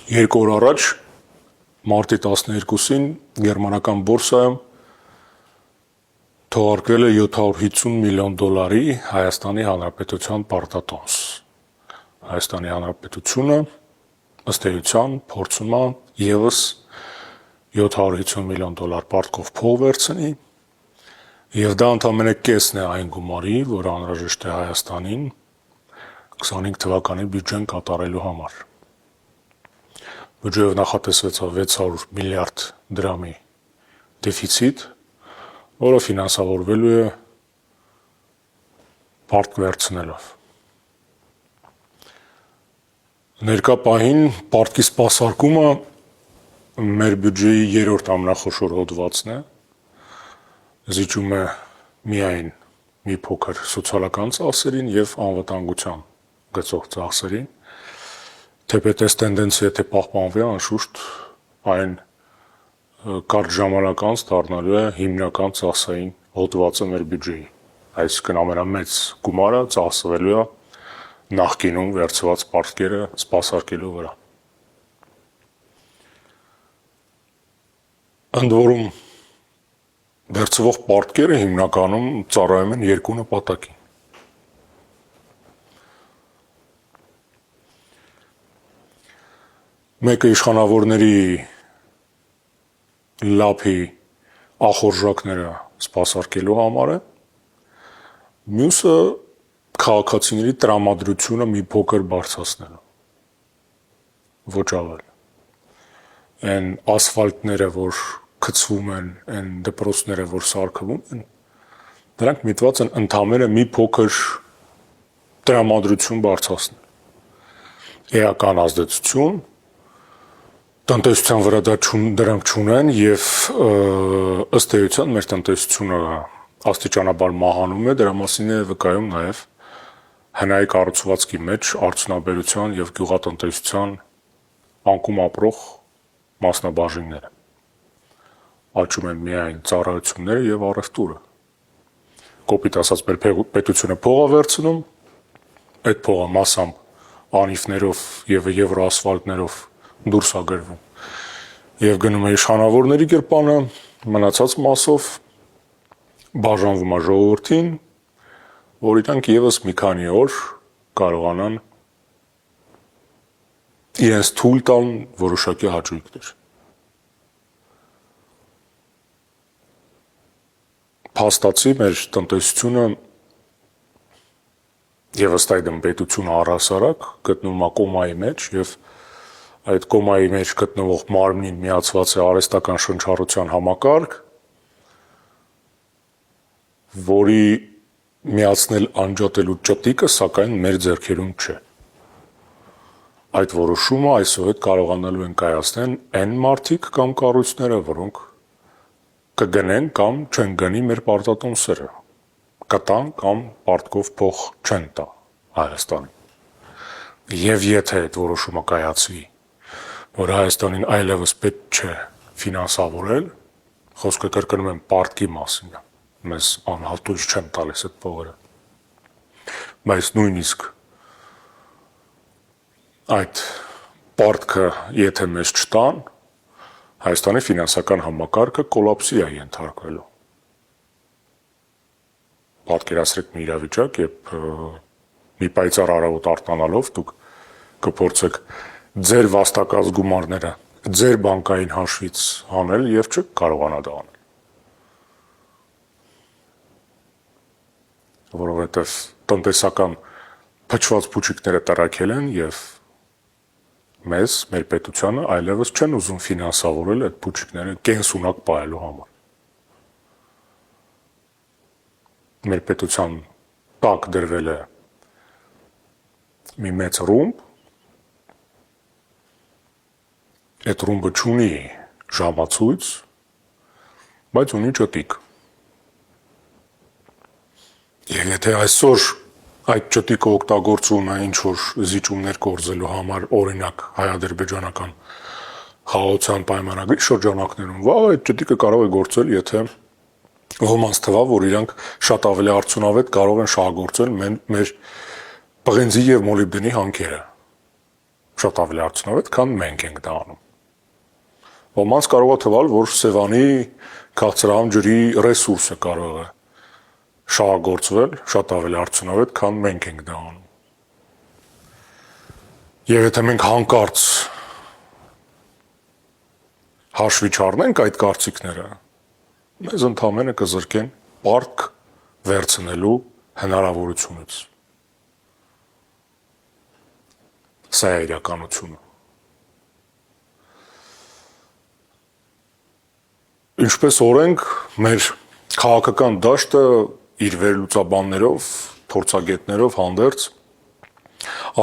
Երկու օր առաջ մարտի 12-ին գերմանական բորսայում թողարկվել է $750 միլիոն Հայաստանի Հանրապետության պարտատոմս։ Հայաստանի Հանրապետությունը ըստ էության փորձում է ևս $750 միլիոն պարտքով փող վերցնի, եւ դա ընդամենը կեսն է այն գումարի, որ անհրաժեշտ է Հայաստանին 25 թվականի բյուջեն կատարելու համար։ Բյուջեով նախատեսվեցավ 600 միլիարդ դրամի դեֆիցիտ, որը ֆինանսավորվելու է պարտք վերցնելով։ Ներկա պահին պարտքի սպասարկումը մեր բյուջեի երրորդ ամենախոշոր հոդվածն է, զիջում է միայն մի փոքր սոցիալական ծախսերին եւ անվտանգության գծող ծախսերին, թեպետ այս տենդենսիա թե պահպանվի, անշուշտ այն կարճ ժամանակ անց դառնալու է հիմնական ծախսային հոդվածը մեր բյուջեի, այսինքն ամենամեծ գումարը ծախսվելու է նախկինում վերցված պարտքերը սպասարկելու վրա։ Ընդ որում վերցվող պարտքերը հիմնականում ծառայում են երկու նպատակի։ Մեկը իշխանավորների լափի ախորժակները սպասարկելու համար է, մյուսը քաղաքացիների տրամադրությունը մի փոքր բարձրացնելու, ոչ ավել։ Այն ասֆալտները, որ գցվում են, այն դպրոցները, որ սարքվում են, դրանք միտված են ընդամենը մի փոքր տրամադրություն բարձրացնել։ Էական ազդեցություն տնտեսության վրա դրանք չունեն եւ ըստ էության մեր տնտեսությունը աստիճանաբար մահանում է, դրա մասին է վկայում նաեւ հնայի կառուցվածքի մեջ արդյունաբերության եւ գյուղատնտեսության անկում ապրող մասնաբաժինները։ Աճում են միայն ծառայությունները եւ առևտուրը։ Կոպիտ ասած, մեր պետությունը փող է վերցնում, այդ փողը մասամբ անիվներով եւ եվրոասֆալտներով դուրս է գրվում եւ գնում է իշխանավորների գրպանը, մնացած մասով բաժանվում է ժողովրդին, որ իրանք եւս մի քանի օր կարողանան իրենց թույլ տան որոշակի հաճույքներ։ Փաստացի մեր տնտեսությունը եւ ըստ այդմ պետությունը առհասարակ գտնվում է կոմայի մեջ եւ այդ կոմայի մեջ գտնվող մարմնին միացված է արհեստական շնչառության համակարգ, որի միացնել անջատելու ճտիկը սակայն մեր ձեռքերում չէ։ Այդ որոշումը այսօր կարողանալու են կայացնել այն մարդիկ կամ կառույցները, որոնք կգնեն կամ չեն գնի մեր պարտատոմսերը, կտան կամ պարտքով փող չեն տա Հայաստանին։ Եվ եթե այդ որոշումը կայացվի, որ Հայաստանին այլևս պետք չէ ֆինանսավորել, խոսքը կրկնում եմ պարտքի մասին, մեզ անհատույց չեն տալիս այդ փողերը, բայց նույնիսկ այդ պարտքը եթե մեզ չտան, Հայաստանի ֆինանսական համակարգը կոլապսի է ենթարկվելու։ Պատկերացրեք մի իրավիճակ, երբ մի պայծառ արարոտ արտանալով դուք կփորձեք ձեր վաստակած գումարները ձեր բանկային հաշվից հանել եւ չեք կարողանա դա անել։ Որովհետեւ տնտեսական փչված փուչիկները տրակել են եւ մեզ, մեր պետությանը այլևս չեն ուզում ֆինանսավորել այդ փուչիկները կենսունակ պահելու համար։ Մեր պետության տակ դրվել է մի մեծ ռումբ, այդ ռումբը չունի ժամացույց, բայց ունի ճտիկ։ Եվ եթե այսօր այդ ճտիկը օգտագործում է ինչ-որ զիջումներ կորզելու համար, օրինակ հայ-ադրբեջանական խաղաղության պայմանագրի շրջանակներում, վաղ այդ ճտիկը կարող է գործել, եթե ոմանց թվա, որ իրանք շատ ավելի արդյունավետ կարող են շահագործել մեր պղենզի եւ մոլիբդենի հանքերը։ շատ ավելի արդյունավետ, քան մենք ենք դա անում։ Ոմանց կարող է թվալ, որ Սևանի քաղցրահամ ջրի ռեսուրսը կարող է շահագործվել շատ ավելի արդյունավետ, քան մենք ենք դա անում։ Եվ եթե մենք հանկարծ հաշվի չառնենք այդ կարծիքները, մեզ ընդամենը կզրկեն պարկ վերցնելու հնարավորությունից։ Սա է իրականությունը։ Ինչպես օրենք, մեր քաղաքական դաշտը իր վերլուծաբաններով, փորձագետներով հանդերձ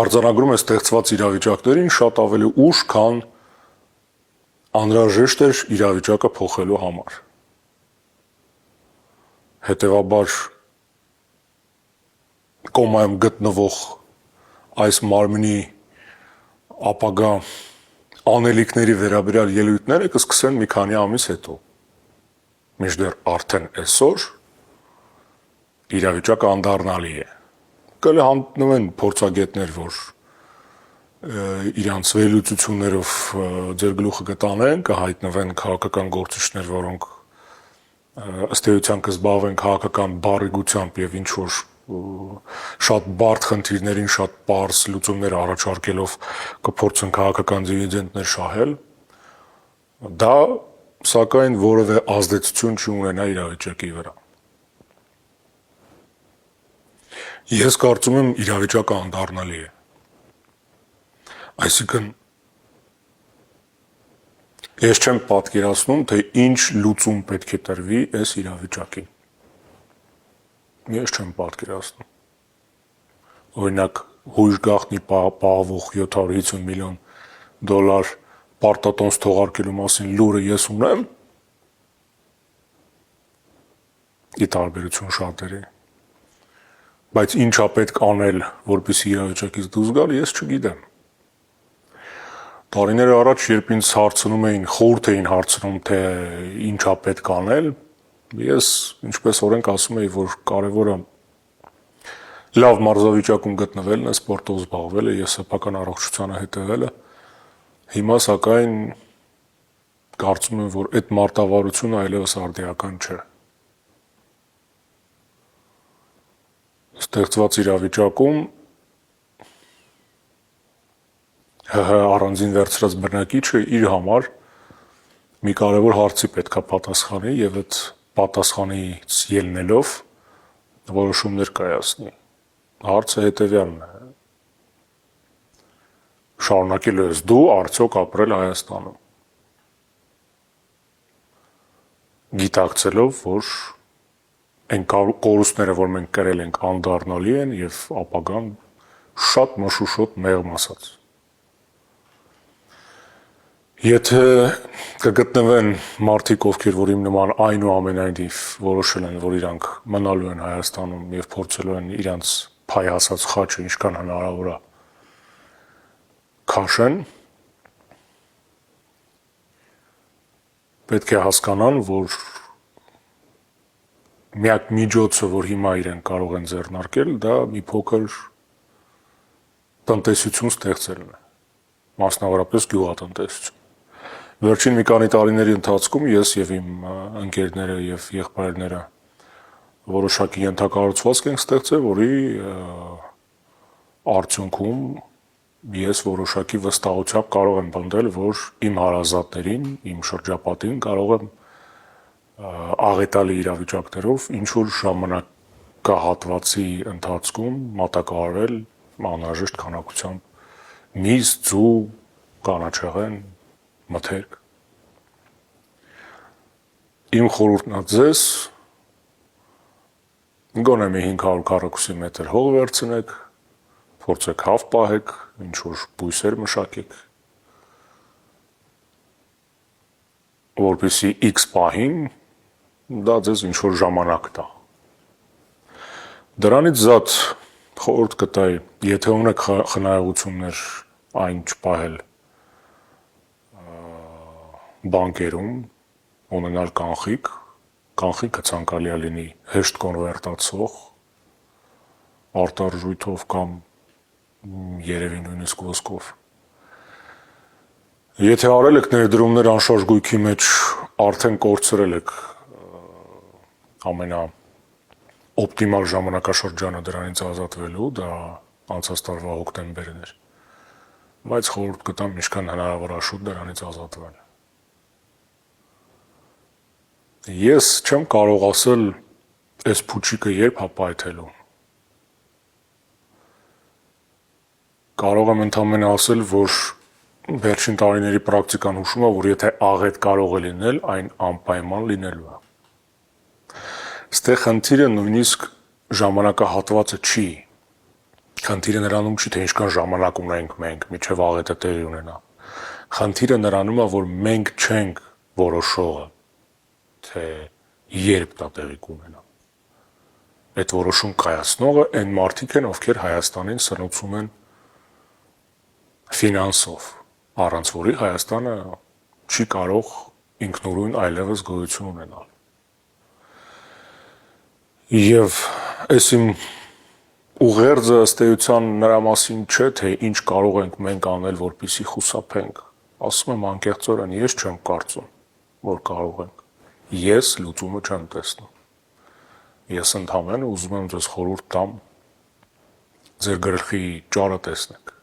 արձանագրում է ստեղծված իրավիճակներին շատ ավելի ուշ, քան անհրաժեշտ էր իրավիճակը փոխելու համար։ Հետևաբար կոմայում գտնվող այս մարմնի ապագա անելիքների վերաբերյալ ելույթները կսկսեն մի քանի ամիս հետո։ Մինչդեռ արդեն այսօր իրավիճակը անդառնալի է։ Կհանդնվեն փորձագետներ, որ իրանց վերլուծություններով ձեր գլուխը կտանեն, կհայտնվեն քաղաքական գործիչներ, որոնք ըստ էության կզբաղվեն քաղաքական բարիգությամբ եւ ինչ որ շատ բարդ խնդիրներին շատ պարզ լուծումներ առաջարկելով կփորձեն քաղաքական դիվիդենտներ շահել, դա սակայն որևէ ազդեցություն չունենա իրավիճակի վրա։ Ես կարծում եմ իրավիճակը անդառնալի է։ Այսինքն ես չեմ պատկերացնում, թե ինչ լուծում պետք է տրվի այս իրավիճակին։ Ես չեմ պատկերացնում։ Օրինակ, հույժ գաղտնի պահվող 750 միլիոն դոլար պարտատոնց թողարկելու մասին լուրը ես ունեմ, ի տարբերություն շատերի, բայց ինչա պետք անել, որպեսզի իրավիճակից դուրս գալ, ես չգիտեմ։ Տարիներ առաջ, երբ ինձ հարցնում էին, խորհուրդ էին հարցնում, թե ինչա պետք անել, ես ինչպես օրենք ասում էի, որ կարևորը լավ մարզավիճակում գտնվելն է, սպորտով զբաղվելը, եւ սեփական առողջությանը հետևելը։ Հիմա սակայն կարծում եմ, որ այդ մարտավարությունը այլևս արդիական չէ։ Ստեղծված իրավիճակում ՀՀ առանձին վերցրած բռնակիչը իր համար մի կարևոր հարցի պետքա պատասխանի եւ այդ պատասխանից ելնելով որոշումներ կայացնի։ Հարցը հետեւյալն է. շարունակել ես դու արդյոք ապրել Հայաստանում։ Գիտակցելով, որ այն կորուստները, որ մենք կրել ենք, անդառնալի են եւ ապագան շատ մշուշոտ մեղմ ասած։ Եթե կգտնվեն մարդիկ, ովքեր որ իմ նման այնուամենայնիվ որոշել են, որ իրանք մնալու են Հայաստանում եւ փորձելու են իրանց փայ հասած խաչը ինչքան հնարավոր է քաշեն, պետք է հասկանան, որ միակ միջոցը, որ հիմա իրեն կարող են ձեռնարկել, դա մի փոքր տնտեսություն ստեղծելն է, մասնավորապես գյուղատնտեսություն։ Վերջին մի քանի տարիների ընթացքում ես եւ իմ ընկերները եւ եղբայրները որոշակի ենթակառուցվածք ենք ստեղծել, որի արդյունքում ես որոշակի վստահությամբ կարող եմ պնդել, որ իմ հարազատներին, իմ շրջապատին կարող եմ աղետալի իրավիճակներով ինչ որ ժամանակահատվածի ընթացքում մատակարարել անհրաժեշտ քանակությամբ միս, ձու, կանաչեղեն, մթերք։ Իմ խորհուրդն է ձեզ, գոնե մի 500 քառակուսի մետր հող վերցնեք, փորձեք հավ պահեք, ինչ որ բույսեր մշակեք, որպեսզի X պահին դա ձեզ ինչ որ ժամանակ տա։ Դրանից զատ խորհուրդ կտայի, եթե ունեք խնայողություններ այն չպահել բանկերում, ունենալ կանխիկը ցանկալի է լինի հեշտ կոնվերտացող, արտարժույթով կամ երևի նույնիսկ ոսկով, Եթե արել եք ներդրումներ անշարժ գույքի մեջ, արդեն կորցրել եք ամենա օպտիմալ ժամանակաշրջանը դրանից ազատվելու, դա անցած տարվա հոկտեմբերն էր, բայց խորհուրդ կտամ ինչքան հնարավոր աշուտ դրանից ազատվել։ Ես չեմ կարող ասել այս փուչիկը երբ հապայթելու։ Կարող եմ ընդամենը ասել, որ վերջին տարիների պրակտիկան հուշում է, որ եթե աղետ կարող է լինել, այն անպայման լինելու է։ Ստեղ խնդիրը նույնիսկ ժամանակահատվածը չի։ Խնդիրը նրանում չի, թե ինչքան ժամանակ ունենք մենք, մինչև աղետը տեղի ունենա։ Խնդիրը նրանում է, որ մենք չենք որոշողը, թե երբ դա տեղի կունենա։ Այդ որոշում կայացնողը այն մարդիկ են, ովքեր Հայաստանին սնուցում են ֆինանսով, առանց որի Հայաստանը չի կարող ինքնուրույն այլևս գոյություն ունենալ։ Եվ այս իմ ուղերձը ըստ էության նրա մասին չէ, թե ինչ կարող ենք մենք անել, որպեսզի խուսափենք։ Ասում եմ անկեղծորեն, ես չեմ կարծում, որ կարող ենք։ Ես լուծումը չեմ տեսնում։ Ես ընդհանրապես ուզում եմ ձեզ խորհուրդ տամ ձեր գլխի ճարը տեսնեք։